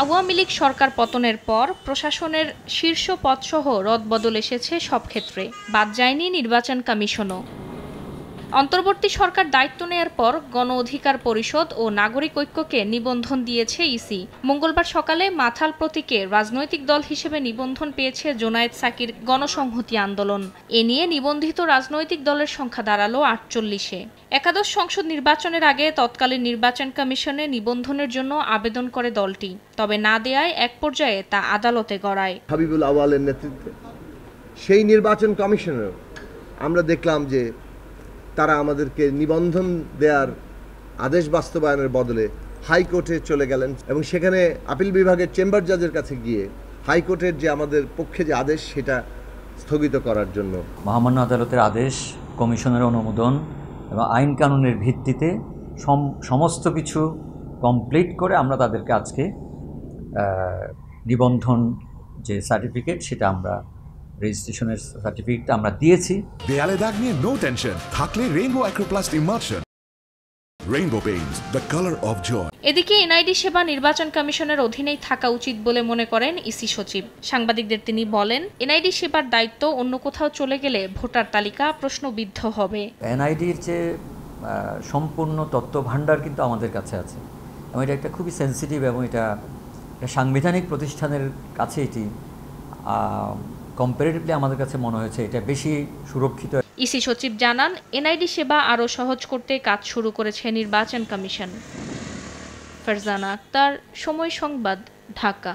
আওয়ামী লীগ সরকার পতনের পর প্রশাসনের শীর্ষ পদসহ রদবদল এসেছে সব ক্ষেত্রে, বাদ যায়নি নির্বাচন কমিশনও। অন্তর্বর্তী সরকার দায়িত্ব নেয়ার পর গণ অধিকার পরিষদ ও নাগরিক ঐক্যকে নিবন্ধন দিয়েছে ইসি। মঙ্গলবার সকালে মাথাল প্রতীকে রাজনৈতিক দল হিসেবে নিবন্ধন পেয়েছে জোনায়েদ সাকির গণসংহতি আন্দোলন। এ নিয়ে নিবন্ধিত রাজনৈতিক দলের সংখ্যা দাঁড়ালো ৪৮-এ। একাদশ সংসদ নির্বাচনের আগে তৎকালীন নির্বাচন কমিশনে নিবন্ধনের জন্য আবেদন করে দলটি, তবে না দেয়ায় এক পর্যায়ে তা আদালতে গড়ায়। হাবিবুল আওয়ালের নেতৃত্বে সেই নির্বাচন কমিশনেও আমরা দেখলাম যে তারা আমাদেরকে নিবন্ধন দেওয়ার আদেশ বাস্তবায়নের বদলে হাইকোর্টে চলে গেলেন এবং সেখানে আপিল বিভাগের চেম্বার জাজের কাছে গিয়ে হাইকোর্টের যে আমাদের পক্ষে যে আদেশ সেটা স্থগিত করার জন্য মহামান্য আদালতের আদেশ, কমিশনের অনুমোদন এবং আইন কানুনের ভিত্তিতে সমস্ত কিছু কমপ্লিট করে আমরা তাদেরকে আজকে নিবন্ধন যে সার্টিফিকেট সেটা আমরা রেজিস্ট্রেশনের সার্টিফিকেটটা আমরা দিয়েছি। দেয়ালে দাগ নিয়ে নো টেনশন, থাকলে Rainbow acroplast emulsion, Rainbow paints, the colour of joy. এদিকে এনআইডি সেবা নির্বাচন কমিশনের অধীনেই থাকা উচিত বলে মনে করেন ইসি সচিব। সাংবাদিকদের তিনি বলেন, এনআইডি সেবার দায়িত্ব অন্য কোথাও চলে গেলে ভোটার তালিকা প্রশ্নবিদ্ধ হবে। এনআইডির যে সম্পূর্ণ তথ্য ভাণ্ডার কিন্তু আমাদের কাছে আছে এবং এটা একটা খুবই সেন্সিটিভ এবং এটা সাংবিধানিক প্রতিষ্ঠানের কাছে এটি কম্পারেটিভলি আমাদের কাছে মনে হয়েছে এটা বেশি সুরক্ষিত। ইসি সচিব জানান, এনআইডি সেবা আরও সহজ করতে কাজ শুরু করেছে নির্বাচন কমিশন। ফারজানা আক্তার, সময় সংবাদ, ঢাকা।